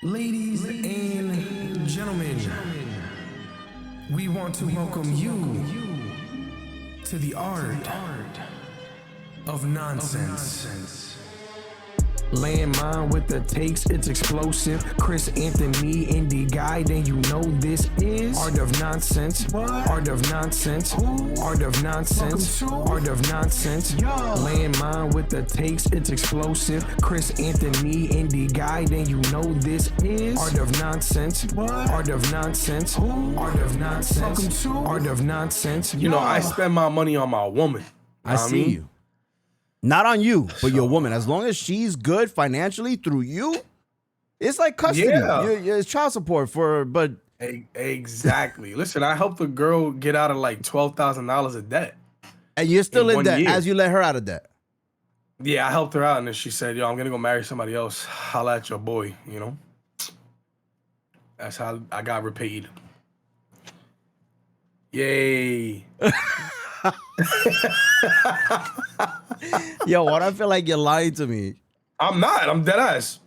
Ladies and gentlemen, we want to welcome you to the art of nonsense. Lan Mind with the takes, it's explosive. Chris Anthony, indie guy, then you know this is Art of Nonsense. What? Art of Nonsense. Who? Art of Nonsense. Art of Nonsense. Lan Mind with the takes, it's explosive. Chris Anthony, indie guy, then you know this is Art of Nonsense. What? Art of Nonsense. Who? Art of Nonsense. Art of Nonsense. You know, I spend my money on my woman. I see you. Not on you, but your woman. As long as she's good financially through you, it's like custody. Yeah. It's child support for, but Exactly. Listen, I helped a girl get out of like $12,000 of debt. and you're still in 1 debt year. as you let her out of debt. Yeah, I helped her out, and then she said, "Yo, I'm gonna go marry somebody else. Holla at your boy." You know, that's how I got repaid. Yay! Yo, why do I feel like you're lying to me? I'm not. I'm dead ass.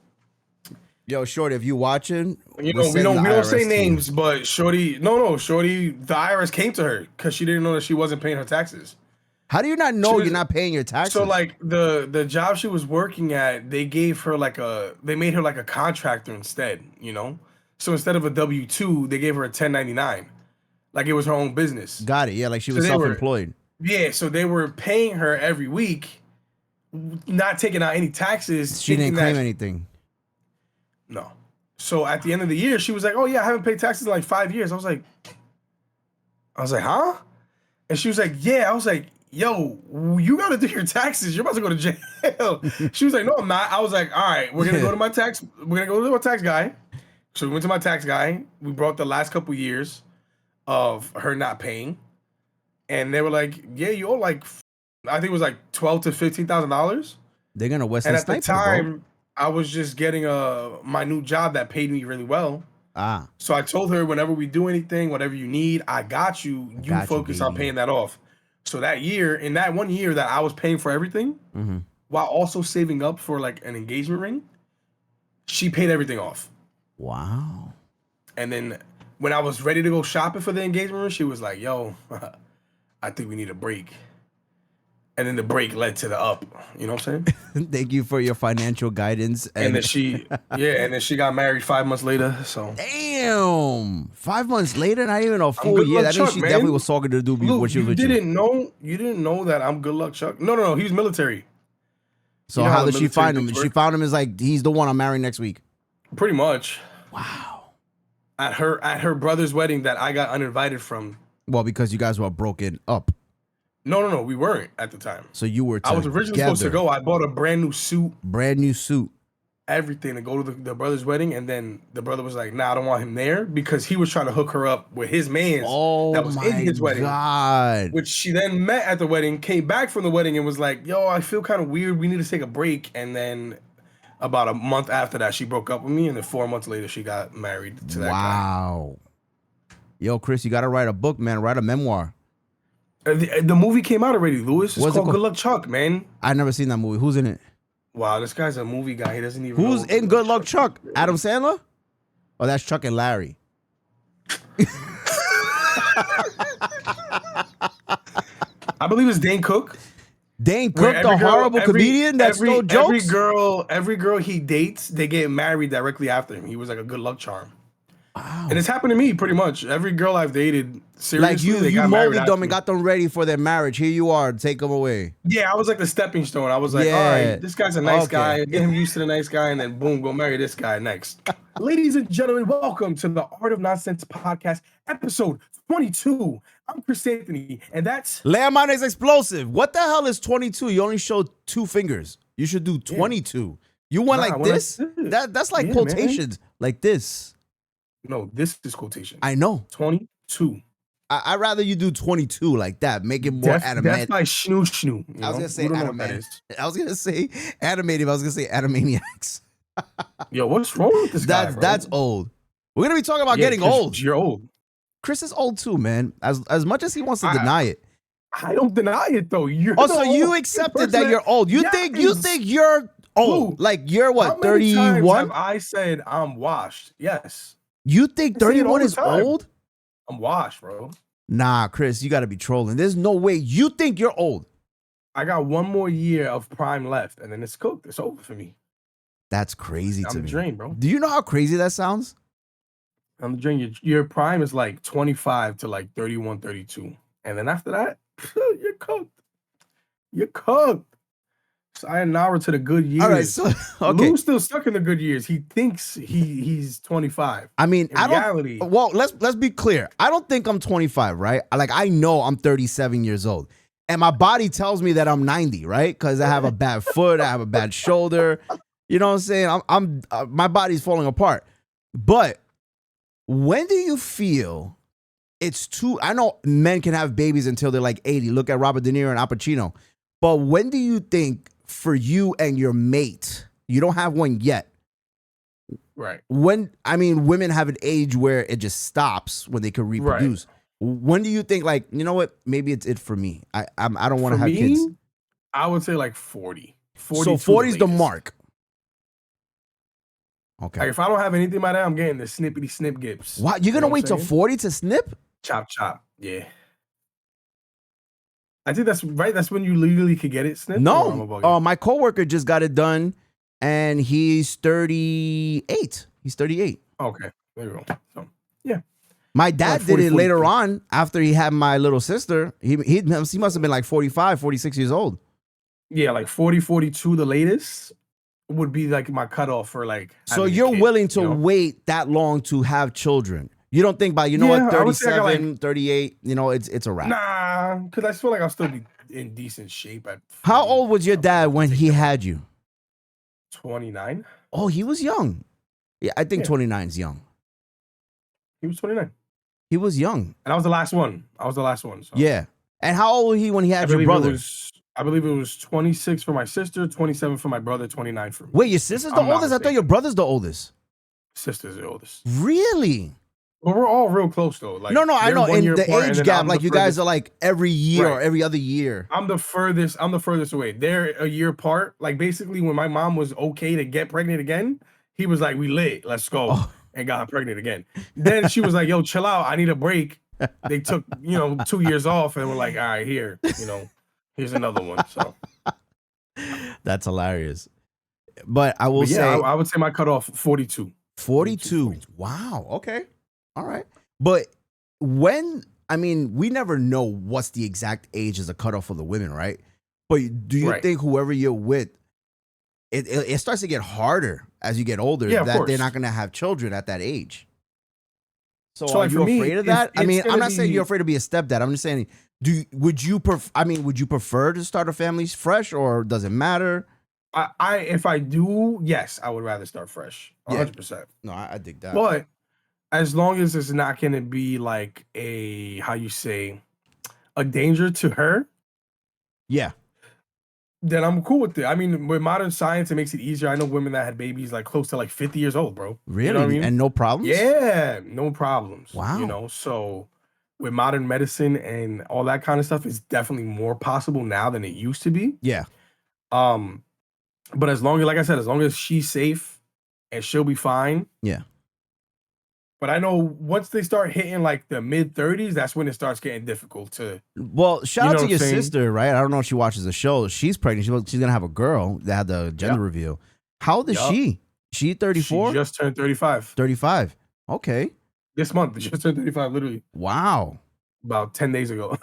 Yo, Shorty, if you watching, You we'll know, we send don't the IRS say to you. names, but Shorty, Shorty, the IRS came to her because she didn't know that she wasn't paying her taxes. How do you not know She was- you're not paying your taxes? So like the job she was working at, they made her like a contractor instead, you know? So instead of a W-2, they gave her a 1099. Like it was her own business. Got it. Yeah, like she was they were- self-employed. Yeah, so they were paying her every week, not taking out any taxes. She didn't thinking claim that- anything. No. So at the end of the year, she was like, "Oh yeah, I haven't paid taxes in like 5 years." I was like, "Huh?" And she was like, "Yeah." I was like, "Yo, you gotta do your taxes. You're about to go to jail." She was like, "No, I'm not." I was like, "All right, we're gonna go to my tax. We're gonna go to my tax guy." So we went to my tax guy. We brought the last couple years of her not paying, and they were like, "Yeah, you owe like, I think it was like $12,000 to $15,000." They're gonna Wesley And at the snipe you, bro. time, I was just getting my new job that paid me really well. Ah, So I told her, whenever we do anything, whatever you need, I got you. You Got you, focus on baby. paying that off. So that year, in that 1 year that I was paying for everything, mm-hmm. while also saving up for like an engagement ring, she paid everything off. Wow. And then when I was ready to go shopping for the engagement ring, she was like, "Yo, I think we need a break." And then the break led to the up. You know what I'm saying? Thank you for your financial guidance. And then she got married 5 months later. So Damn, 5 months later, not even a full good year. luck, That means Chuck, she man. definitely was talking to the dude before Luke, she was you with you. didn't know that I'm good luck Chuck? No, he was military. So You know how how did the she find military him? things She work? found him as like he's the one I'm marrying next week. Pretty much. Wow. At her brother's wedding that I got uninvited from. Well, because you guys were broken up, No, we weren't at the time. so you were. I was originally supposed to go. I bought a brand new suit, Brand new suit. everything to go to the brother's wedding, and then the brother was like, "Nah, I don't want him there," because he was trying to hook her up with his man Oh that was my in his wedding. god. Which she then met at the wedding, came back from the wedding, and was like, "Yo, I feel kind of weird. We need to take a break." And then about a month after that, she broke up with me, and then 4 months later, she got married to that guy. Wow. Yo, Chris, you gotta write a book, man. Write a memoir. The movie came out already, Lewis. It's What's it called called? Good Luck Chuck, man. I never seen that movie. Who's in it? Wow, this guy's a movie guy. He doesn't even Who's know in Good Luck Chuck? Adam Sandler? Oh, that's Chuck and Larry. I believe it's Dane Cook. Dane Where Cook, the every girl- horrible every- comedian that's every- no jokes. Every girl he dates, they get married directly after him. He was like a good luck charm. Wow. And it's happened to me pretty much. Every girl I've dated, seriously, Like they you got married molded after them me. and got them ready for their marriage. Here you are, take them away. Yeah, I was like the stepping stone. I was like, Yeah. all right, this guy's a nice Okay. guy. Get him used to the nice guy, and then boom, go marry this guy next. Ladies and gentlemen, welcome to the Art of Nonsense podcast, episode 22. I'm Chris Anthony, and that's Lan Mind is explosive. What the hell is 22? You only showed 2 fingers. You should do 22. You went Nah, like when I this? did. That's like Yeah, quotations. Like this. no, this is quotation. I know. 22. I'd rather you do 22 like that. Make it more That's animated. by Schnoo Schnoo. I was gonna say You don't know what that animated. is. I was gonna say animated. I was gonna say Animaniacs. Yo, what's wrong with this guy? bro? That's old. We're gonna be talking about Yeah, getting 'cause old. You're old. Chris is old too, man. As much as he wants to I- deny it. I don't deny it though. You're Also, the you old accepted person that you're old. You think Yes. you're Oh, Lou, like you're how what, many times 31? have I said I'm washed? Yes. You think I say it all 31 the is time. old? I'm washed, bro. Nah, Chris, you got to be trolling. There's no way you think you're old. I got one more year of prime left, and then it's cooked. It's over for me. That's crazy I'm to the me. drain, bro. Do you know how crazy that sounds? I'm the drain. Your prime is like 25 to like 31, 32. And then after that, you're cooked. You're cooked. Sayonara to the good years. All right, so okay. Lou's still stuck in the good years. He thinks he's 25. I mean, In I reality, don't. Well, let's be clear. I don't think I'm 25, right? Like I know I'm 37 years old, and my body tells me that I'm 90, right? Because I have a bad foot, I have a bad shoulder. You know what I'm saying? I'm my body's falling apart. But when do you feel it's too? I know men can have babies until they're like 80. Look at Robert De Niro and Al Pacino. But when do you think for you and your mate, you don't have one yet? right. When women have an age where it just stops when they can reproduce. When do you think, like, you know what? Maybe it's it for me. I don't want to For have me, kids. I would say like 40. 40 So 40 is the mark. Okay. Like if I don't have anything by now, I'm getting the snippity snip gips. Wow, you're gonna know what wait I'm till saying? 40 to snip? Chop chop. Yeah. I think that's right. That's when you legally could get it snipped. or I'm a No. bugger? My coworker just got it done, and he's 38. He's 38. Okay. There you go. So yeah. My dad Like did it 40, later 42. on after he had my little sister. He must have been like 45, 46 years old. Yeah, like 40, 42, the latest would be like my cutoff for like. So having a you're kid, willing to you know? wait that long to have children. You don't think by, you know Yeah, what, I would say I got, 37, 38, you know, it's a wrap. Nah, because I feel like I'll still be in decent shape at. How 40. old was your I'll dad still when take he care. had you? 29. Oh, he was young. Yeah, I think Yeah. 29 is young. He was 29, He was young. and I was the last one. So. Yeah. And how old was he when he had your brother? I believe it was 26 for my sister, 27 for my brother, 29 for me. Wait, your sister's the I'm not oldest? I thought mistaken. your brother's the oldest. Sister's the oldest. Really? But we're all real close though. Like No, I they're know. 1 In year the apart, and age then gap, I'm like the you guys furthest- are like every year or Right. every other year. I'm the furthest away. They're a year apart. Like basically when my mom was okay to get pregnant again, he was like, we lit, let's go. Oh. And got her pregnant again. Then she was like, yo, chill out. I need a break. They took, 2 years off and were like, all right, here, here's another one. So That's hilarious. But I will but yeah, say I would say my cutoff 42. 42. Wow. Okay. All right. But we never know what's the exact age as a cutoff for the women, right? But do you Right. think whoever you're with, it starts to get harder as you get older, Yeah, of that they're course. not going to have children at that age? So So, are like, you for me, afraid of that? I it's mean, I'm gonna not saying you're be- afraid to be a stepdad. I'm just saying, would you prefer to start a family fresh, or does it matter? If I do, yes, I would rather start fresh. Yeah. 100%. No, I dig that. But as long as it's not going to be like a danger to her, Yeah. then I'm cool with it. I mean, with modern science, it makes it easier. I know women that had babies like close to like 50 years old, bro. Really? You know what I mean? And no problems? Yeah, no problems. Wow. So with modern medicine and all that kind of stuff, it's definitely more possible now than it used to be. Yeah. But as long as she's safe and she'll be fine. Yeah. But I know once they start hitting like the mid 30s, that's when it starts getting difficult to. Well, shout You out know to what your I'm saying? sister, right? I don't know if she watches the show. She's pregnant. She's gonna have a girl. They had the gender reveal. How old is Yup. she? She 34? She just turned 35 35. Okay. this month. She just turned 35 literally Wow. about 10 days ago.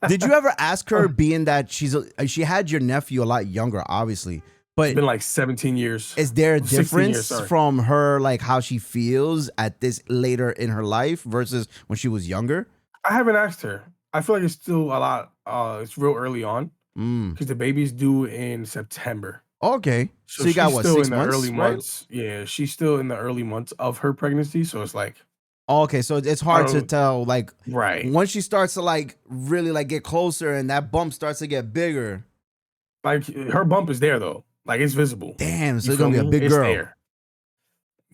Did you ever ask her, being that she had your nephew a lot younger, obviously, but It's been like 17 years. is there a 16 years, difference sorry. from her, like how she feels at this later in her life versus when she was younger? I haven't asked her. I feel like it's still a lot. It's real early on because the baby's due in September. Okay. So you she's got what, still 6 in the months? early right? months. Yeah, she's still in the early months of her pregnancy. So it's like, Oh, okay. So it's hard to tell, like, right. once she starts to like really like get closer and that bump starts to get bigger. Like her bump is there though. Like it's visible. Damn, so You it's gonna be feel a me? big It's girl. there.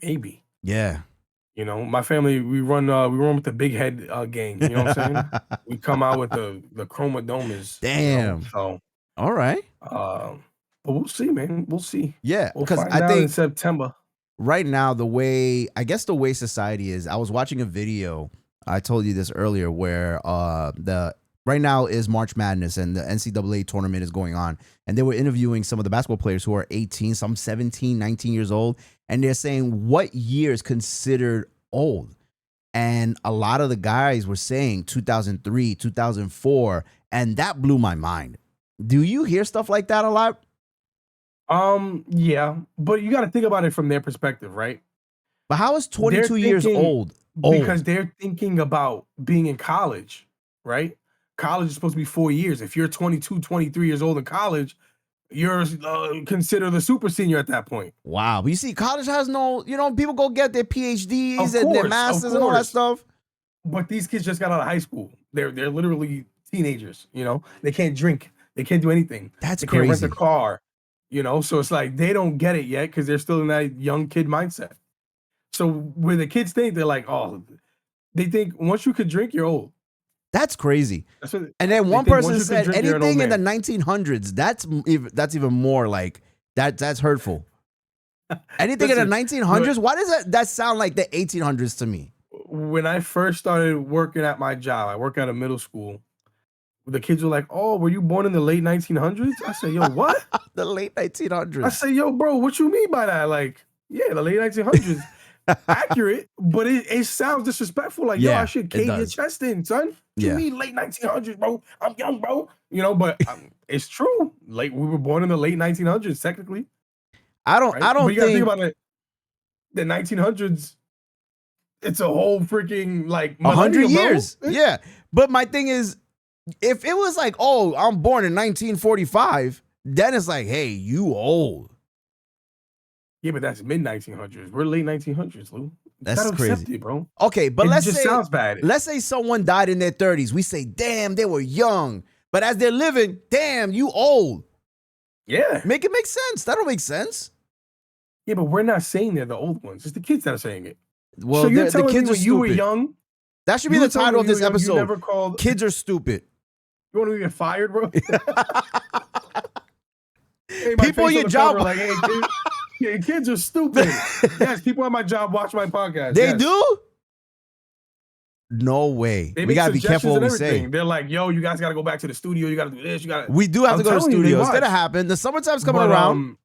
Maybe. Yeah. My family, we run with the big head gang. You know what I'm saying? We come out with the chromodomas. Damn. So All right. But we'll see, man. We'll see. Yeah, We'll because find I out in think September. right now the way society is, I was watching a video, I told you this earlier, where the right now is March Madness and the NCAA tournament is going on, and they were interviewing some of the basketball players who are 18, some 17, 19 years old, and they're saying what year is considered old. And a lot of the guys were saying 2003, 2004, and that blew my mind. Do you hear stuff like that a lot? Yeah, but you got to think about it from their perspective, right? But how is They're 22 years thinking old? because they're thinking about being in college, right? College is supposed to be 4 years. If you're 22, 23 years old in college, you're considered a super senior at that point. Wow. But you see, college has no, people go get their PhDs Of and their course, masters of and all that course. stuff. But these kids just got out of high school. They're literally teenagers, They can't drink. They can't do anything. That's They can't rent crazy. a car, So it's like they don't get it yet because they're still in that young kid mindset. So when the kids think, they're like, oh, they think once you could drink, you're old. That's crazy. That's what And then they one think person once you can said drink, you're an old anything in the man. 1900s, that's even more like that's hurtful. Anything in the Listen, 1900s? Why does that sound like the 1800s to me? when I first started working at my job, I work at a middle school. The kids were like, "Oh, were you born in the late 1900s?" I said, "Yo, what?" The late I 1900s. said, "Yo, bro, what you mean by that?" Like, yeah, the late 1900s. Accurate, but it sounds disrespectful. Like, yo, Yeah, I should it cave your does. chest in, son. What Yeah. you mean late 1900s, bro? I'm young, bro. But it's true. Like, we were born in the late 1900s, technically. I don't Right? But you gotta think think about it. The 1900s, it's a whole freaking like 100 millennium, bro. years. Yeah. But my thing is, if it was like, oh, I'm born in 1945, then it's like, hey, you old. Yeah, but that's mid 1900s. We're late 1900s, Lou. You That's gotta crazy. accept it, bro. Okay, but It let's just say sounds bad. let's say someone died in their 30s. We say, damn, they were young. But as they're living, damn, you old. Yeah. Make it make sense. That don't make sense. Yeah, but we're not saying they're the old ones. It's the kids that are saying it. Well, So you're the telling kids me are when you were stupid. young, That should be you the were telling title me of when this you were young, episode. you never called. Kids are stupid. You want to get fired, bro? Hey, my People face your on the job- cover, like, hey, kids, yeah, kids are stupid. Yes, people at my job watch my podcast. They yes. do? No way. They We make gotta be careful suggestions what and we everything. say. They're like, yo, you guys got to go back to the studio. You got to do this. You got to. We do have I'm to go to telling you, they studios. It's gonna watch. happen. The summertime's coming around.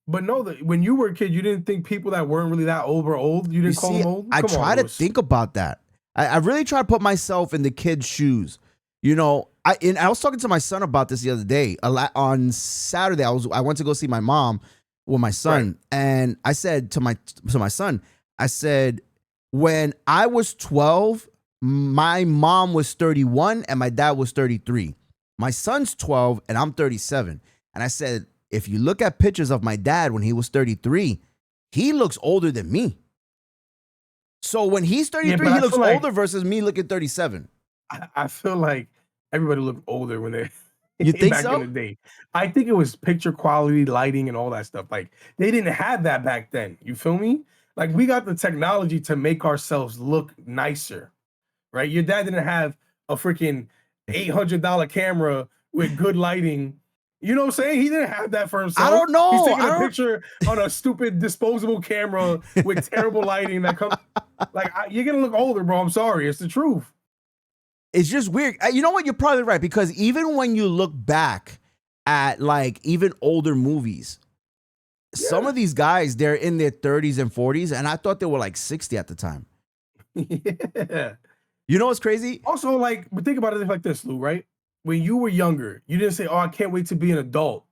But no, when you were a kid, you didn't think people that weren't really that old were old. You You didn't call see, them old. I Come try on, to Louis. think about that. I really try to put myself in the kid's shoes. I was talking to my son about this the other day. On Saturday, I went to go see my mom with my son, Right. and I said to my son, I said, when I was 12, my mom was 31 and my dad was 33. My son's 12 and I'm 37. And I said, if you look at pictures of my dad when he was 33, he looks older than me. So when he's 33, but he I looks feel like- older versus me looking 37. I feel like everybody looked older when they. You think back so? in the day. I think it was picture quality, lighting, and all that stuff. Like they didn't have that back then. You feel me? Like we got the technology to make ourselves look nicer, right? Your dad didn't have a freaking $800 camera with good lighting. You know what I'm saying? He didn't have that for himself. I don't know. He's taking I a don't- picture on a stupid disposable camera with terrible lighting that comes. Like you're gonna look older, bro. I'm sorry. It's the truth. It's just weird. You know what? You're probably right, because even when you look back at like even older movies, some of these guys, they're in their 30s and 40s, and I thought they were like 60 at the time. Yeah. You know what's crazy? Also, like, but think about it like this, Lou, right? When you were younger, you didn't say, "Oh, I can't wait to be an adult,"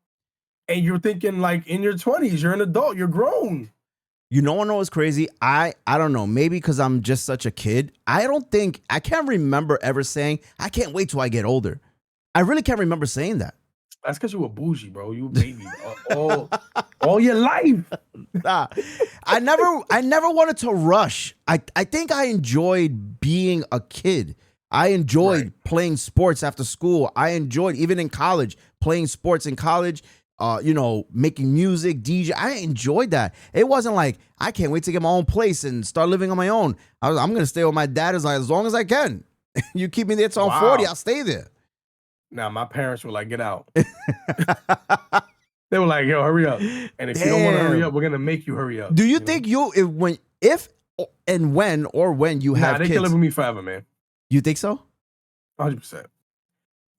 and you're thinking like in your 20s, you're an adult, you're grown. You know what's crazy? I don't know. Maybe because I'm just such a kid. I can't remember ever saying, I can't wait till I get older. I really can't remember saying that. That's because you were bougie, bro. You a baby all your life. Nah, I never wanted to rush. I think I enjoyed being a kid. I enjoyed playing sports after school. I enjoyed, even in college, playing sports in college, making music, DJ. I enjoyed that. It wasn't like, I can't wait to get my own place and start living on my own. I'm going to stay with my dad as long as I can. You keep me there till I'm 40, I'll stay there. Now, my parents were like, "Get out." They were like, "Yo, hurry up!" And if you don't want to hurry Damn. up, we're gonna make you hurry up. Do you think if and when you Nah, have they kids, can live with me forever, man. you think so? 100%.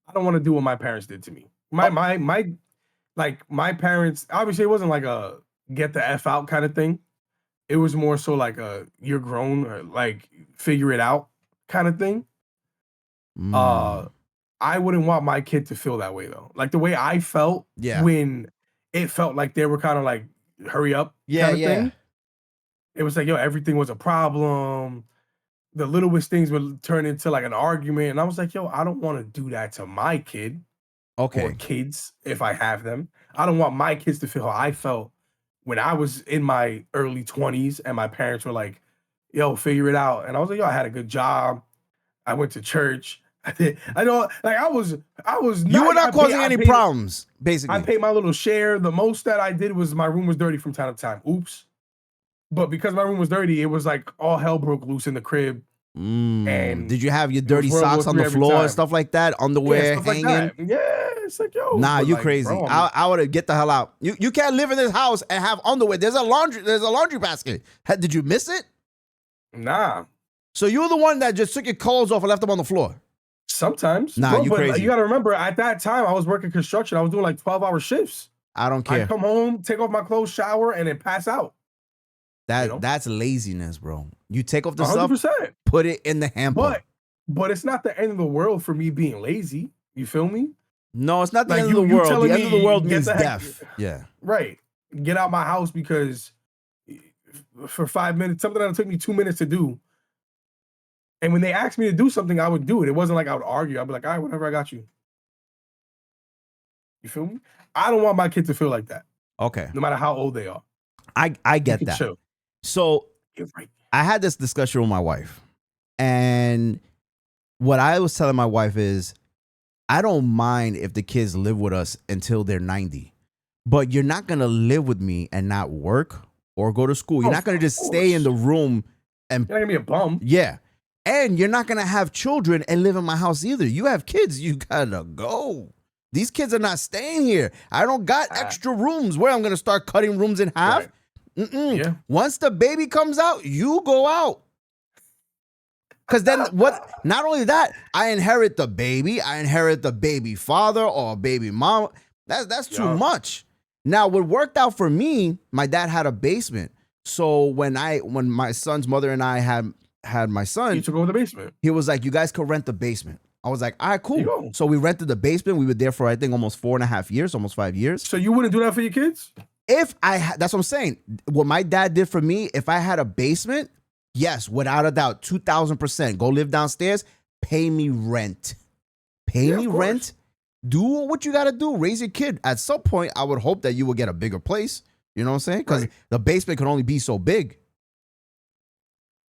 I don't want to do what my parents did to me. My parents, obviously it wasn't like a get the F out kind of thing. It was more so like a you're grown or like figure it out kind of thing. Mm. I wouldn't want my kid to feel that way though. Like the way I felt Yeah. when it felt like they were kind of like hurry up Yeah, kind of yeah. thing. It was like, yo, everything was a problem. The littlest things would turn into like an argument. And I was like, yo, I don't want to do that to my kid or Okay. kids if I have them. I don't want my kids to feel how I felt when I was in my early 20s and my parents were like, yo, figure it out. And I was like, yo, I had a good job. I went to church. I know, like I was You were not I causing any problems, basically. I paid my little share. The most that I did was my room was dirty from time to time. Oops. But because my room was dirty, it was like all hell broke loose in the crib. And did you have your was dirty World War socks on III the every floor and time. stuff like that? Underwear stuff hanging? like that. Yeah, it's like, yo. Nah, but you like, crazy. bro, I would have get the hell out. You can't live in this house and have underwear. There's a laundry basket. Did you miss it? nah. So you were the one that just took your clothes off and left them on the floor. Sometimes. Nah, bro, you but crazy. You gotta remember, at that time, I was working construction. I was doing like 12-hour shifts. I don't care. I'd come home, take off my clothes, shower, and then pass out. That's laziness, bro. You take off the 100%. stuff, put it in the hamper. But it's not the end of the world for me being lazy. You feel me? No, it's not the Like, end of the you world. telling The end of the me world get means the heck- death. Yeah. Right. Get out my house because for 5 minutes, something that took me 2 minutes to do. And when they asked me to do something, I would do it. It wasn't like I would argue. I'd be like, all right, whatever, I got you. You feel me? I don't want my kid to feel like that, Okay. no matter how old they are. I get that. Chill. So You're right. I had this discussion with my wife, and what I was telling my wife is, I don't mind if the kids live with us until they're 90, but you're not gonna live with me and not work or go to school. You're not gonna just stay in the room and You're not gonna be a bum. yeah, and you're not gonna have children and live in my house either. You have kids, you gotta go. These kids are not staying here. I don't got extra rooms where I'm gonna start cutting rooms in half. Right. Yeah. Once the baby comes out, you go out. Because then what? Not only that, I inherit the baby. I inherit the baby father or baby mom. That's too much. Now, what worked out for me, my dad had a basement. So when my son's mother and I had my son, You took over the basement. he was like, "You guys could rent the basement." I was like, "All right, There you cool." go. So we rented the basement. We were there for I think almost 4.5 years, almost 5 years. So you wouldn't do that for your kids? If that's what I'm saying. What my dad did for me, if I had a basement, yes, without a doubt, 2,000%. Go live downstairs, pay me rent. Pay me rent. Do what you got to do. Raise your kid. At some point, I would hope that you will get a bigger place. You know what I'm saying? Because the basement can only be so big.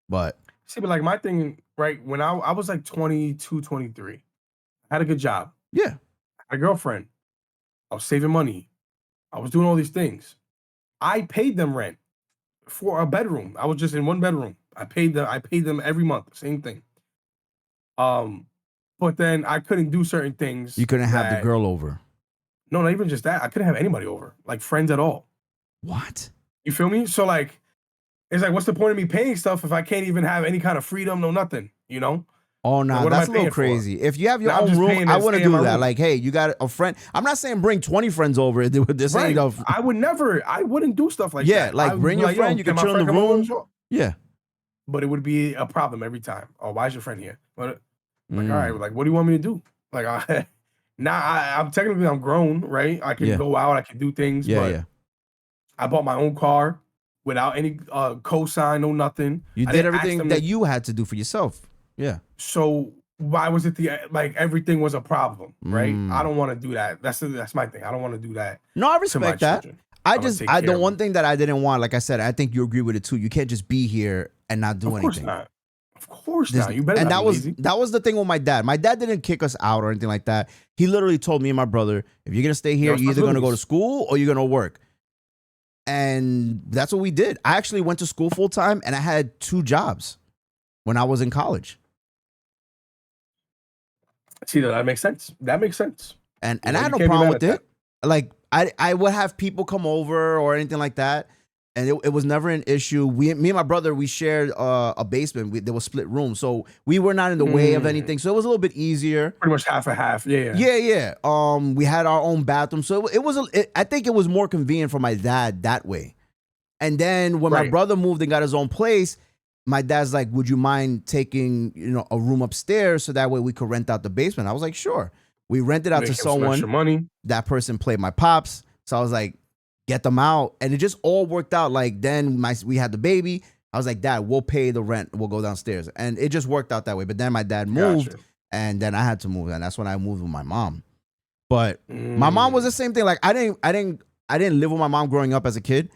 But see, but like my thing, right? When I was like 22, 23, I had a good job. Yeah. I had a girlfriend. I was saving money. I was doing all these things. I paid them rent for a bedroom. I was just in one bedroom. I paid them every month, same thing. But then I couldn't do certain things. You couldn't have the girl over. No, not even just that. I couldn't have anybody over, like friends at all. What? You feel me? So like, it's like, what's the point of me paying stuff if I can't even have any kind of freedom? No, nothing. You know? Oh no, What am that's I a little paying for? crazy. If you have your Now I'm own just room, paying I to want to stay in do my that. room. Like, hey, you got a friend. I'm not saying bring 20 friends over. This Right. ain't a I wouldn't do stuff like yeah. that. Like I would bring be your like, yo, friend. You can my chill in friend the come over? room. Sure. Yeah. But it would be a problem every time. Oh, why is your friend here? Like, all right, like, what do you want me to do? Like, I'm technically I'm grown, right? I can go out, I can do things. Yeah, but yeah. I bought my own car without any cosign, no nothing. You I did didn't ask everything them that you had to do for yourself. Yeah. So why was it like everything was a problem, right? I don't want to do that. That's my thing. I don't want to do that. No, I to my respect that. children. The one thing that I didn't want, like I said, I think you agree with it too. You can't just be here and not do anything. Of course not. Of course not. You better. And not that be was lazy. that was the thing with my dad. My dad didn't kick us out or anything like that. He literally told me and my brother, if you're gonna stay here, you're either gonna go to school or you're gonna work. And that's what we did. I actually went to school full time and I had 2 jobs when I was in college. See, that makes sense. That makes sense. And You know, I had you no can't be problem mad with at it. that. like I would have people come over or anything like that, and it was never an issue. Me and my brother, we shared a basement. There was split rooms, so we were not in the way of anything. So it was a little bit easier. Pretty much half and half. Yeah. Yeah. We had our own bathroom, so it was. I think it was more convenient for my dad that way. And then when my brother moved and got his own place, my dad's like, "Would you mind taking a room upstairs so that way we could rent out the basement?" I was like, "Sure." We rented out to someone. Money. That person played my pops, so I was like, "Get them out," and it just all worked out. Like then we had the baby. I was like, "Dad, we'll pay the rent. We'll go downstairs," and it just worked out that way. But then my dad moved, and then I had to move, and that's when I moved with my mom. But my mom was the same thing. Like I didn't live with my mom growing up as a kid.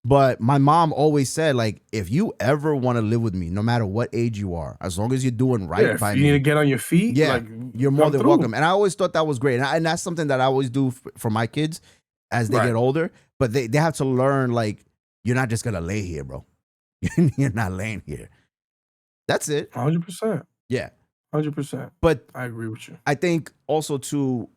But my mom always said, like, if you ever want to live with me, no matter what age you are, as long as you're doing right by me, you need to get on your feet. Yeah, like, you're more than welcome. And I always thought that was great. And that's something that I always do for my kids as they get older. But they have to learn, like, you're not just going to lay here, bro. You're not laying here. That's it. 100%. Yeah. 100%. But I agree with you. I think also too,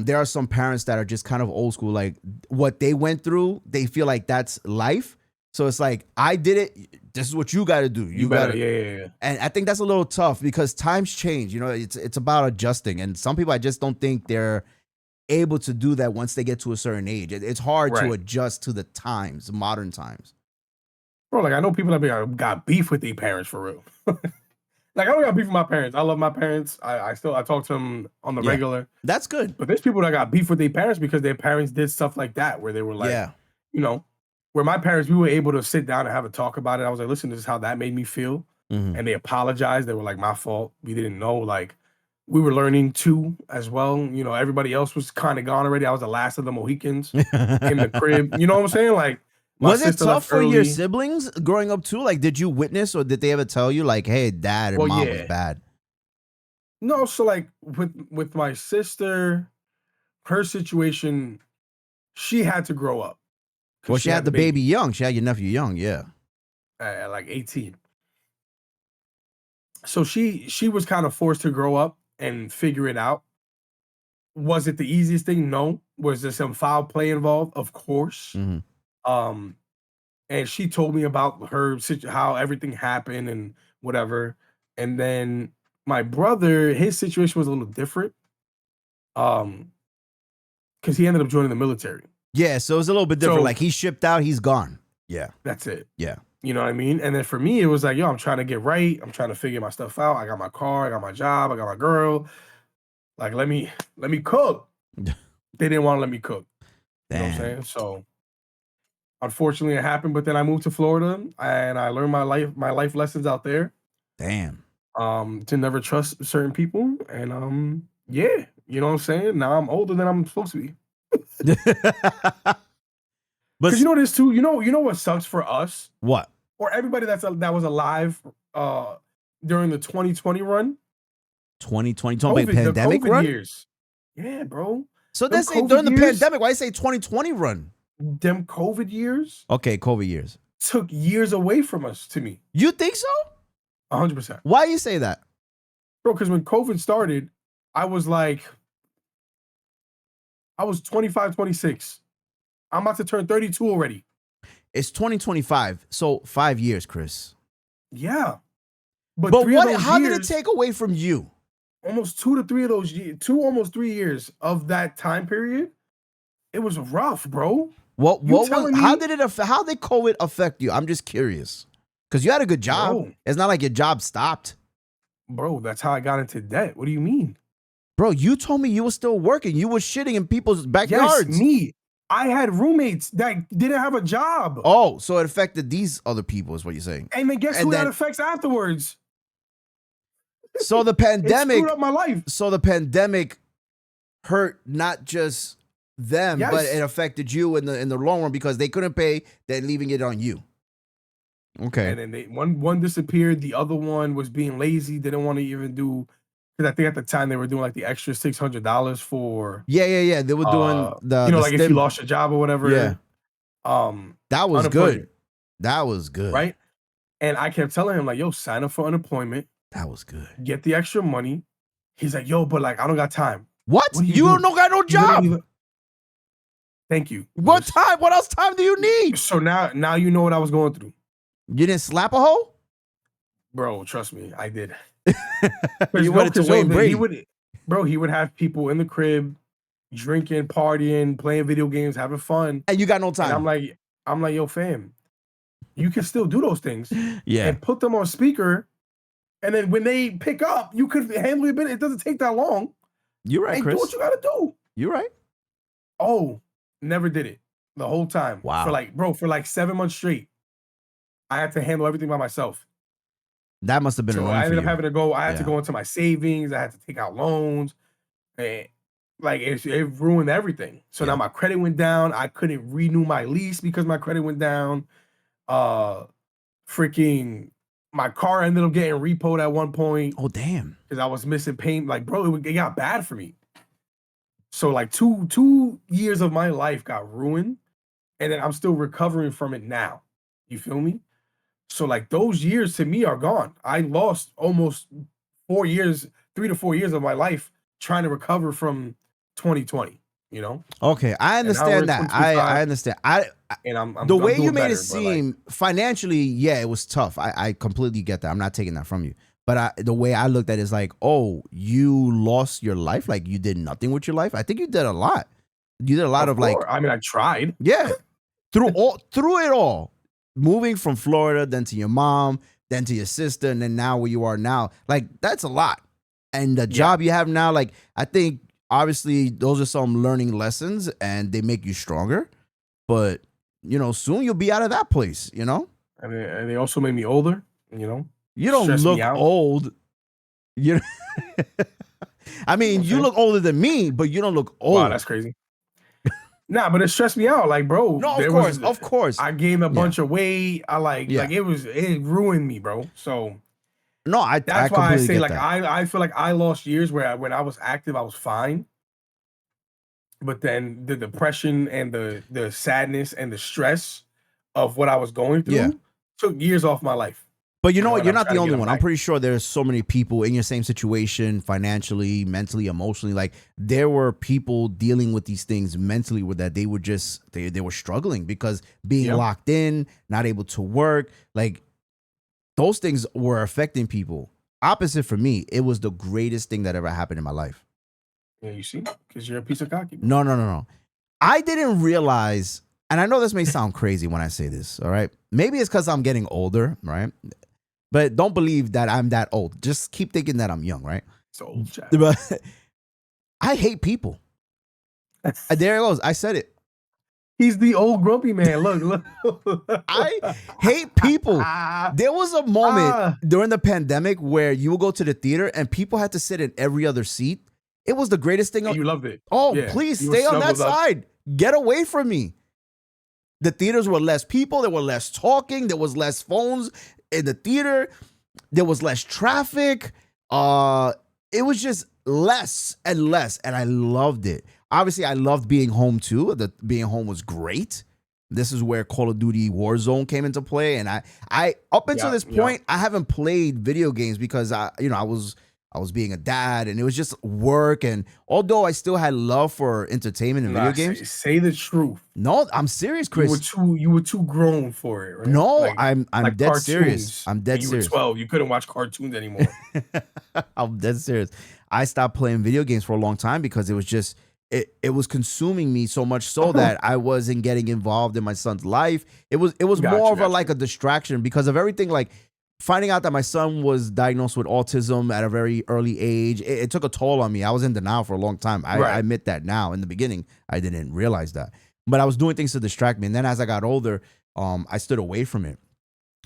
there are some parents that are just kind of old school. Like what they went through, they feel like that's life. So it's like, I did it. This is what you got to do. You got to. Yeah. And I think that's a little tough because times change. It's about adjusting. And some people, I just don't think they're able to do that once they get to a certain age. It's hard to adjust to the times, modern times. Bro, like I know people that got beef with their parents for real. Like I don't got beef with my parents. I love my parents. I talk to them on the regular. That's good. But there's people that got beef with their parents because their parents did stuff like that where they were like, where my parents, we were able to sit down and have a talk about it. I was like, listen, this is how that made me feel. And they apologized. They were like, my fault. We didn't know. Like we were learning too as well. Everybody else was kind of gone already. I was the last of the Mohicans in the crib. You know what I'm saying? Like, was it tough for your siblings growing up too? Like, did you witness or did they ever tell you like, hey, dad and mom was bad? No, so like with my sister, her situation, she had to grow up. Well, she had the baby young. She had your nephew young, yeah. At like 18. So she was kind of forced to grow up and figure it out. Was it the easiest thing? No. Was there some foul play involved? Of course. And she told me about how everything happened and whatever. And then my brother, his situation was a little different. Because he ended up joining the military. Yeah, so it was a little bit different. So, like he shipped out, he's gone. Yeah. That's it. Yeah. You know what I mean? And then for me, it was like, yo, I'm trying to get right. I'm trying to figure my stuff out. I got my car, I got my job, I got my girl. Like, let me cook. They didn't want to let me cook. You know what I'm saying? So unfortunately it happened, but then I moved to Florida and I learned my life lessons out there. Damn. To never trust certain people. And yeah, you know what I'm saying? Now I'm older than I'm supposed to be. But you know this too. You know what sucks for us? What? Or everybody that was alive during the 2020 run. 2020, talking about pandemic COVID run? Years. Yeah, bro. So they say during the pandemic. Why you say 2020 run? Them COVID years. Okay, COVID years took years away from us. To me, you think so? 100%. Why you say that, bro? Because when COVID started, I was 25, 26. I'm about to turn 32 already. It's 2025, so 5 years, Chris. Yeah, but what? How did it take away from you? Almost 2 to 3 of those years, almost 3 years of that time period. It was rough, bro. How did COVID affect you? I'm just curious. Because you had a good job. Bro, it's not like your job stopped. Bro, that's how I got into debt. What do you mean? Bro, you told me you were still working. You were shitting in people's backyards. Yes, me. I had roommates that didn't have a job. Oh, so it affected these other people is what you're saying. And then guess who that affects afterwards? So the pandemic screwed up my life. So the pandemic hurt not just them, but it affected you in the long run because they couldn't pay, then leaving it on you. Okay. And then one disappeared. The other one was being lazy. Didn't want to even do, because I think at the time they were doing like the extra $600 for. Yeah. They were doing like if you lost your job or whatever. Yeah. That was good. That was good. Right. And I kept telling him like, yo, sign up for unemployment. That was good. Get the extra money. He's like, yo, but like I don't got time. What? You don't got no job. Thank you. What time? What else time do you need? So now you know what I was going through. You didn't slap a hoe? Bro, trust me, I did. You went to Wayne Brady. He would have people in the crib drinking, partying, playing video games, having fun. And you got no time. And I'm like, yo, fam, you can still do those things. Yeah. And put them on speaker. And then when they pick up, you could handle it a bit. It doesn't take that long. You're right, Hey, Chris. do what you gotta do. You're right. Oh, never did it the whole time. Wow. For like 7 months straight. I had to handle everything by myself. That must have been So annoying I ended for up you. having to go. I had to go into my savings. I had to take out loans. And like it ruined everything. So now my credit went down. I couldn't renew my lease because my credit went down. Freaking my car ended up getting repoed at one point. Oh, damn. Because I was missing payment. Like, bro, it got bad for me. So like two years of my life got ruined. And then I'm still recovering from it now. You feel me? So like those years to me are gone. I lost almost 3 to 4 years of my life trying to recover from 2020, you know? Okay, I understand that. I understand. I'm the way you made it seem financially, yeah, it was tough. I completely get that. I'm not taking that from you. But the way I looked at it is like, oh, you lost your life? Like you did nothing with your life? I think you did a lot. You did a lot of like, I mean, I tried. Yeah. Through it all. Moving from Florida, then to your mom, then to your sister, and then now where you are now. Like, that's a lot. And the job you have now, like, I think obviously those are some learning lessons and they make you stronger. But, you know, soon you'll be out of that place, you know? And they also made me older, you know? You don't look old. You I mean, you look older than me, but you don't look old. Wow, that's crazy. Nah, but it stressed me out. Like, bro. No, of course. I gained a bunch of weight. Like it ruined me, bro. So no, that's why I say like I feel like I lost years where when I was active, I was fine. But then the depression and the sadness and the stress of what I was going through took years off my life. But you know what? You're not the only one. I'm pretty sure there's so many people in your same situation, financially, mentally, emotionally. Like there were people dealing with these things mentally with that they were just they were struggling because being locked in, not able to work, like those things were affecting people. Opposite for me, it was the greatest thing that ever happened in my life. Yeah, you see? Because you're a piece of cocky. No. I didn't realize, and I know this may sound crazy when I say this, all right? Maybe it's because I'm getting older, right? But don't believe that I'm that old. Just keep thinking that I'm young, right? It's old child. But I hate people. There it goes. I said it. He's the old grumpy man. Look. I hate people. There was a moment during the pandemic where you would go to the theater and people had to sit in every other seat. It was the greatest thing. You loved it. Oh, yeah. Please stay on that side. Get away from me. The theaters were less people. There were less talking. There was less phones in the theater. There was less traffic. It was just less and less, and I loved it. Obviously, I loved being home too. Being home was great. This is where Call of Duty Warzone came into play, and I up until this point, I haven't played video games because I was being a dad, and it was just work. And although I still had love for entertainment and video games, say the truth. No, I'm serious, Chris. You were too grown for it, right? No, like, I'm like dead cartoons. Serious. I'm dead serious. You were 12. You couldn't watch cartoons anymore. I'm dead serious. I stopped playing video games for a long time because it was just it was consuming me so much so that I wasn't getting involved in my son's life. It was more of a distraction because of everything, like finding out that my son was diagnosed with autism at a very early age. It took a toll on me. I was in denial for a long time. I admit that now. In the beginning, I didn't realize that. But I was doing things to distract me. And then as I got older, I stood away from it.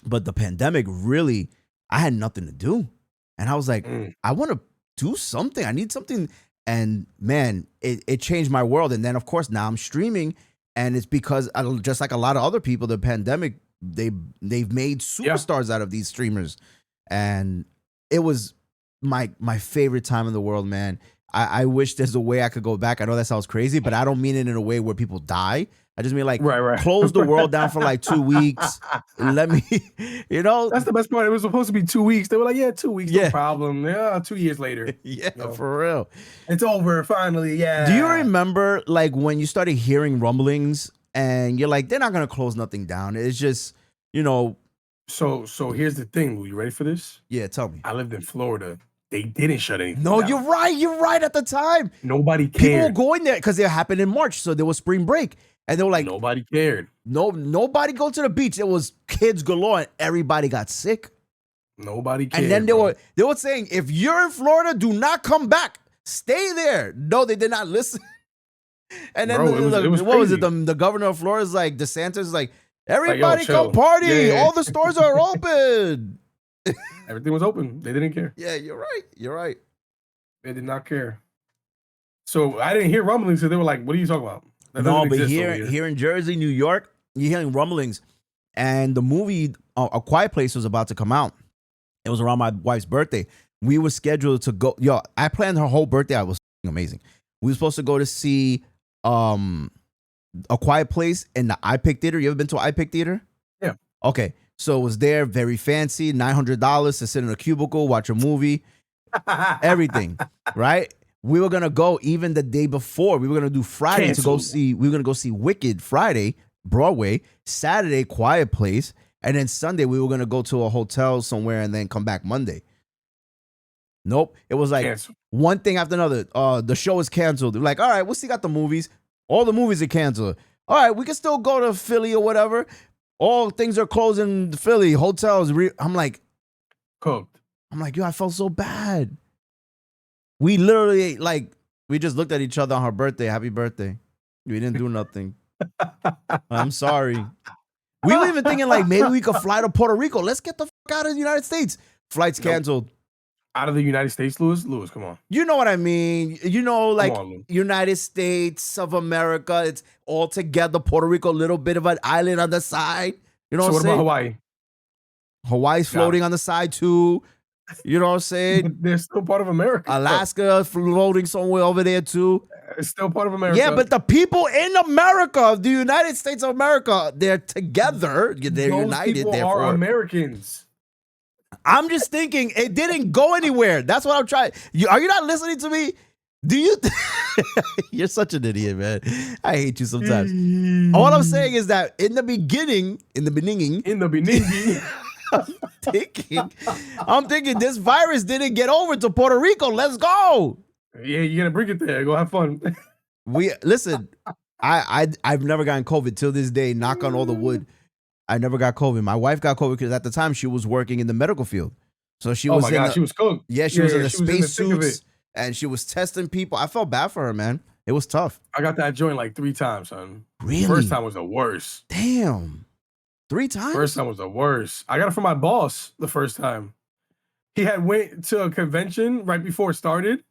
But the pandemic really, I had nothing to do. And I was like, I want to do something. I need something. And man, it changed my world. And then, of course, now I'm streaming. And it's because, just like a lot of other people, the pandemic, they've made superstars out of these streamers. And it was my favorite time in the world, man. I wish there's a way I could go back. I know that sounds crazy, but I don't mean it in a way where people die. I just mean like Right. close the world down for like 2 weeks. Let me, That's the best part. It was supposed to be 2 weeks. They were like, yeah, 2 weeks, Yeah. no problem. Yeah, 2 years later. Yeah, You know, for real. it's over finally. Yeah. Do you remember like when you started hearing rumblings and you're like, they're not gonna close nothing down? It's just, So here's the thing. Lou. You ready for this? yeah, tell me. I lived in Florida. They didn't shut anything No, down. you're right. You're right at the time. Nobody People were cared. going there because it happened in March. So there was spring break. And they were like, Nobody cared. nobody go to the beach. It was kids galore and everybody got sick. Nobody cared. And then they were saying, if you're in Florida, do not come back. Stay there. No, they did not listen. And then Bro, it was what was it? crazy. The governor of Florida is like, DeSantis is like, everybody chill. come party. Yeah. All the stores are open. Everything was open. They didn't care. Yeah, you're right. You're right. They did not care. So I didn't hear rumblings. So they were like, "What are you talking about?" That No, doesn't but exist over here in Jersey, New York, you're hearing rumblings. And the movie A Quiet Place was about to come out. It was around my wife's birthday. We were scheduled to go. Yo, I planned her whole birthday. It was amazing. We were supposed to go to see A Quiet Place in the iPic Theater. You ever been to an iPic Theater? Yeah. Okay. So it was there, very fancy, $900 to sit in a cubicle, watch a movie, everything, right? We were gonna go even the day before. We were gonna do Friday to go Canceled. see. We were gonna go see Wicked Friday, Broadway. Saturday, Quiet Place, and then Sunday we were gonna go to a hotel somewhere and then come back Monday. Nope, it was like Canceled. one thing after another. The show is canceled. They're like, all right, we'll still got the movies. All the movies are canceled. All right, we can still go to Philly or whatever. All things are closing in Philly. Hotels. I'm like, Cooked. yo, I felt so bad. We literally, like, we just looked at each other on her birthday. Happy birthday. We didn't do nothing. I'm sorry. We were even thinking, like, maybe we could fly to Puerto Rico. Let's get the fuck out of the United States. Flights canceled. Out of the United States, Lewis, come on. You know what I mean? Like, Come on, Lou. United States of America. It's all together. Puerto Rico, a little bit of an island on the side. You know So what what I'm saying? about Hawaii? Hawaii's floating on the side, too. You know what I'm saying? They're still part of America. Alaska floating somewhere over there too. It's still part of America. Yeah, but the people in America, the United States of America, they're together. They're those united. people Therefore, are Americans. I'm just thinking it didn't go anywhere. That's what I'm trying. Are you not listening to me? Do you? You're such an idiot, man. I hate you sometimes. All I'm saying is that in the beginning, I'm thinking this virus didn't get over to Puerto Rico. Let's go. Yeah, you're gonna bring it there. Go have fun. Listen. I've never gotten COVID till this day. Knock on all the wood. I never got COVID. My wife got COVID because at the time she was working in the medical field, so she was. She was cooked. Yeah, she was in the she was in the space thick of suits it. and she was testing people. I felt bad for her, man. It was tough. I got that joint like 3 times, son. Really? First time was the worst. Damn. 3 times? First time was the worst. I got it from my boss the first time. He had went to a convention right before it started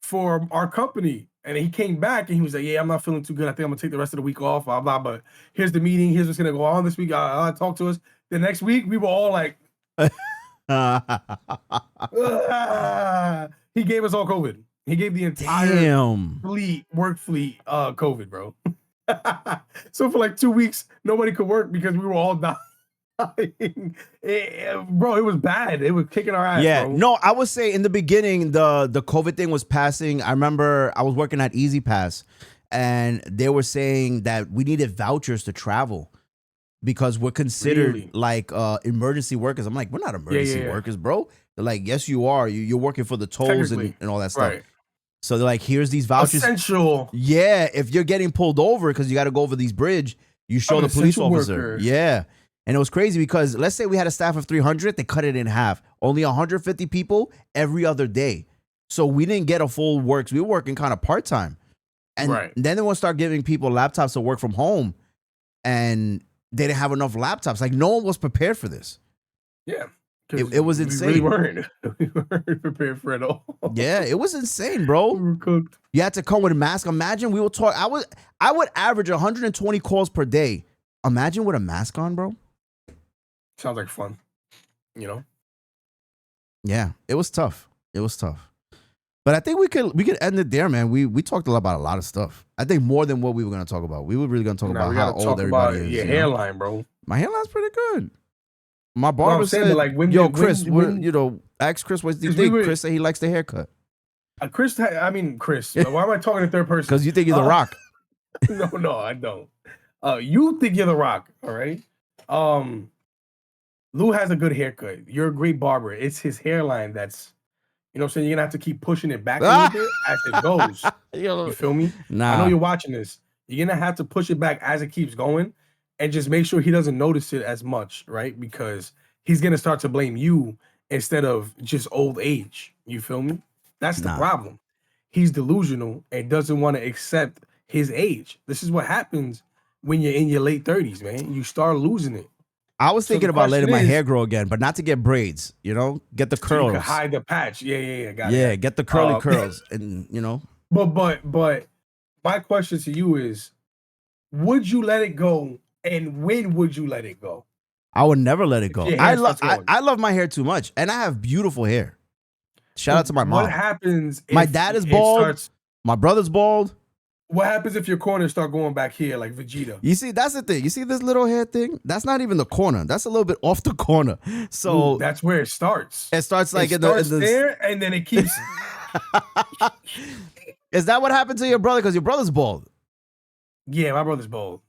for our company. And he came back and he was like, yeah, I'm not feeling too good. I think I'm going to take the rest of the week off, blah, blah. But here's the meeting. Here's what's going to go on this week. Talk to us. The next week, we were all like, he gave us all COVID. He gave the entire work fleet COVID, bro. So for like 2 weeks, nobody could work because we were all dying. Bro, it was bad. It was kicking our ass. Yeah, bro. no, I would say in the beginning, the COVID thing was passing. I remember I was working at Easy Pass and they were saying that we needed vouchers to travel because we're considered like emergency workers. I'm like, we're not emergency workers, bro. They're like, yes, you are. You're working for the tolls and all that stuff. Right. So they're like, here's these vouchers. Essential. Yeah, if you're getting pulled over because you got to go over these bridge, you show the police officer. Worker. Yeah. And it was crazy because let's say we had a staff of 300, they cut it in half. Only 150 people every other day. So we didn't get a full works. We were working kind of part-time. And then they want to start giving people laptops to work from home. And they didn't have enough laptops. Like no one was prepared for this. Yeah. It was insane. We weren't prepared for it all. Yeah, it was insane, bro. We were cooked. You had to come with a mask. Imagine we would talk. I would average 120 calls per day. Imagine with a mask on, bro. Sounds like fun, you know? Yeah, it was tough. But But I think we could end it there, man. We talked about a lot of stuff. I think more than what we were gonna talk about. We were really gonna talk about how old everybody is. Your hairline, bro. My hairline's pretty good. My barber said, like, Chris, ask Chris what you think. Chris said he likes the haircut. Chris, why am I talking in third person? Because you think you're The Rock. No, I don't. You think you're The Rock, all right? Lou has a good haircut. You're a great barber. It's his hairline that's, you know what I'm saying? You're going to have to keep pushing it back a little bit as it goes. You feel me? Nah. I know you're watching this. You're going to have to push it back as it keeps going and just make sure he doesn't notice it as much, right? Because he's going to start to blame you instead of just old age. You feel me? That's the problem. He's delusional and doesn't want to accept his age. This is what happens when you're in your late 30s, man. You start losing it. I was thinking about letting my hair grow again, but not to get braids, get the curls. So you can hide the patch. Yeah. Get the curly curls and, But my question to you is, would you let it go and when would you let it go? I would never let it go. I love my hair too much and I have beautiful hair. Shout out to my mom. What happens if my dad is bald? My brother's bald. What happens if your corners start going back here like Vegeta? You see, that's the thing. You see this little hair thing? That's not even the corner. That's a little bit off the corner. So that's where it starts. It starts like in the there, and then it keeps. Is that what happened to your brother? Because your brother's bald. Yeah, my brother's bald.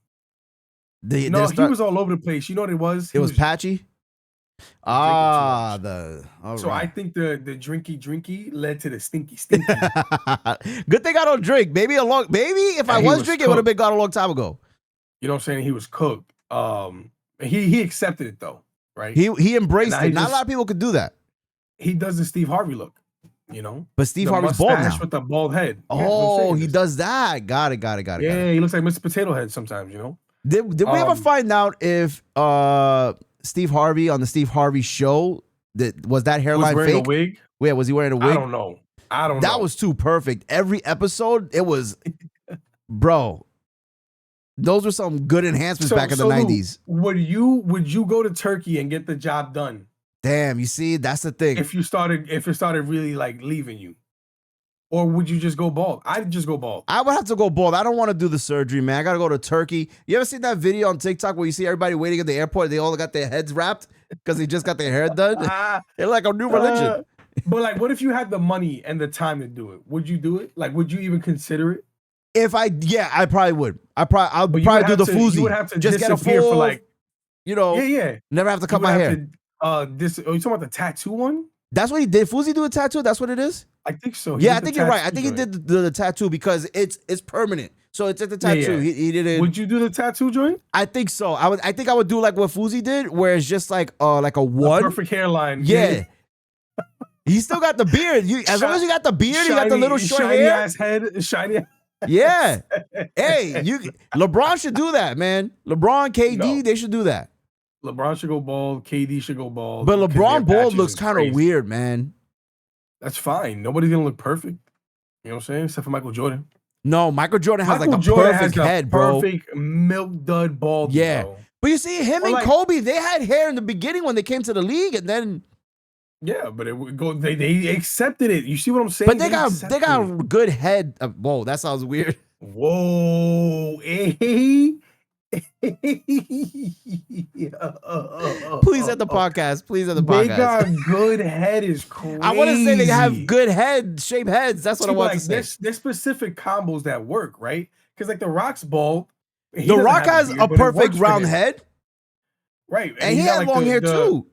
He was all over the place. You know what it was? It was patchy. So I think the drinky led to the stinky. Good thing I don't drink. Maybe if I was drinking, it would have been gone a long time ago. You know what I'm saying? He was cooked. He accepted it though, right? He embraced it. Not a lot of people could do that. He does the Steve Harvey look, But Steve Harvey's bald now with the bald head. Oh, he does that. Got it. Yeah, he looks like Mr. Potato Head sometimes. Did we ever find out if Steve Harvey on the Steve Harvey show was that hairline wearing fake? A wig? Yeah, was he wearing a wig? I don't know. That was too perfect. Every episode, it was, bro. Those were some good enhancements back in the 90s. Would you go to Turkey and get the job done? Damn, you see, that's the thing. If it started really like leaving you. Or would you just go bald? I'd just go bald. I would have to go bald. I don't want to do the surgery, man. I got to go to Turkey. You ever seen that video on TikTok where you see everybody waiting at the airport? They all got their heads wrapped because they just got their hair done. They're like a new religion. But like, what if you had the money and the time to do it? Would you do it? Like, would you even consider it? I probably would. I'll probably do the Fuzi. You would have to just get a full, for like, never have to cut my hair. Are you talking about the tattoo one? That's what he did. Fuzi do a tattoo? That's what it is? I think so. I think you're right. I think he did the tattoo because it's permanent. So it's at the tattoo. Yeah. He did it. Would you do the tattoo joint? I think so. I think I would do like what Fuzi did, where it's just like a one. Perfect hairline. Yeah. He still got the beard. As long as you got the beard, you got the little short hair. Ass head, shiny. Yeah. Hey, LeBron should do that, man. LeBron, KD, they should do that. LeBron should go bald. KD should go bald. But LeBron bald looks kind of weird, man. That's fine. Nobody's gonna look perfect. You know what I'm saying? Except for Michael Jordan. No, Michael Jordan has like a perfect head, bro. Perfect milk dud bald. Yeah. Bro. But you see, him and Kobe, they had hair in the beginning when they came to the league, and then but it would go. They accepted it. You see what I'm saying? But they got a good head. Whoa, that sounds weird. Whoa, Please at the podcast. They got good head is crazy. I want to say they have good shaped heads. That's what I want to say. There's specific combos that work, right? Because like the Rock's bald. The Rock has a perfect round head. Right. And he had long hair too.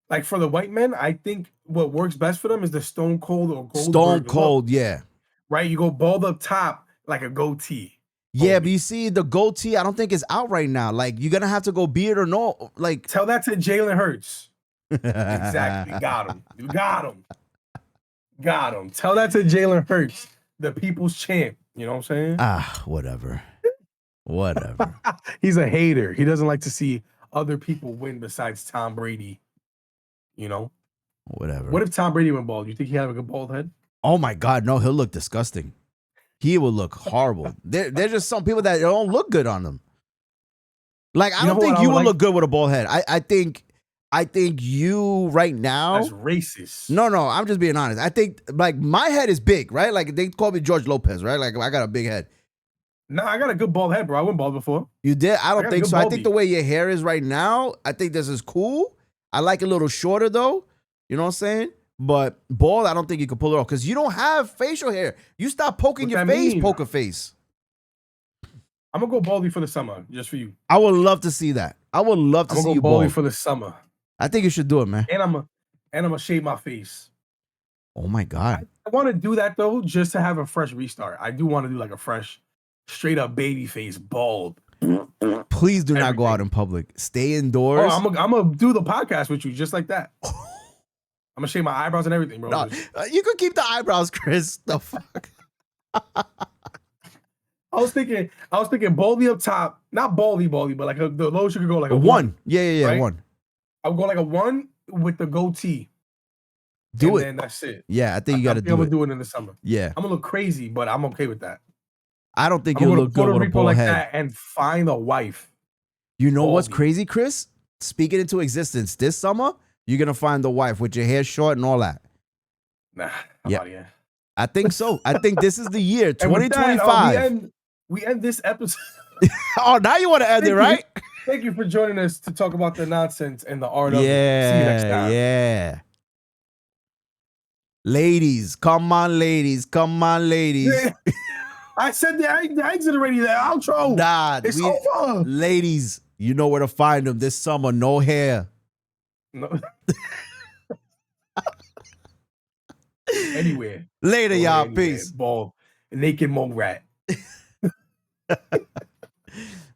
Like for the white men, I think what works best for them is the Stone Cold or Goldberg. Stone Cold, yeah. Right? You go bald up top like a goatee. Yeah, but you see, the goatee, I don't think is out right now. Like, you're gonna have to go beard or no. Like, tell that to Jalen Hurts. Exactly. Got him. Tell that to Jalen Hurts, the people's champ. You know what I'm saying? Whatever. He's a hater. He doesn't like to see other people win besides Tom Brady. Whatever. What if Tom Brady went bald? You think he had a good bald head? Oh my God, no, he'll look disgusting. He will look horrible. There's just some people that don't look good on them. Like, I don't think you would look good with a bald head. I think I think you right now. That's racist. No, I'm just being honest. I think like my head is big, right? Like they call me George Lopez, right? Like I got a big head. Nah, I got a good bald head, bro. I went bald before. You did? I don't got a think good so. I bald think the beat. way your hair is right now, I think this is cool. I like it a little shorter though. You know what I'm saying? But bald, I don't think you can pull it off because you don't have facial hair. You stop poking What your that face, mean? poker face. I'm gonna go baldy for the summer, just for you. I would love to see that. I would love to I'm see gonna you go baldy bald. for the summer, I think you should do it, man. and I'm gonna shave my face. Oh my God. I want to do that though, just to have a fresh restart. I do want to do like a fresh, straight up baby face, bald. Please do not go out Everything. in public. Stay Oh, indoors. I'm gonna do the podcast with you, just like that. I'm gonna shave my eyebrows and everything, bro. No, you could keep the eyebrows, Chris. The fuck? I was thinking baldy up top, not baldy, but like the lowest you could go, like a One. Yeah, right? one. I would go like a 1 with the goatee. Do it. And that's it. Yeah, I think you got to I'm do gonna it. do it in the summer. Yeah. I'm gonna look crazy, but I'm okay with that. I don't think I'm you'll gonna look go to good Puerto with a Rico bald like head. that and find a wife. You know what's Baldy. crazy, Chris? Speak it into existence. This summer, you're going to find the wife with your hair short and all that. Nah, I'm Yeah. out of here. I think so. I think this is the year, And with that, 2025. we end this episode. Oh, now you want to end it, right? Thank you for joining us to talk about the nonsense and the art of it. See you next time. Yeah. Ladies, come on, ladies. Yeah. I said the exit already. The outro. Nah, It's over. ladies, you know where to find them this summer. No hair. No. Anywhere. Later, y'all. Anywhere. Peace. Bald. Naked mole rat.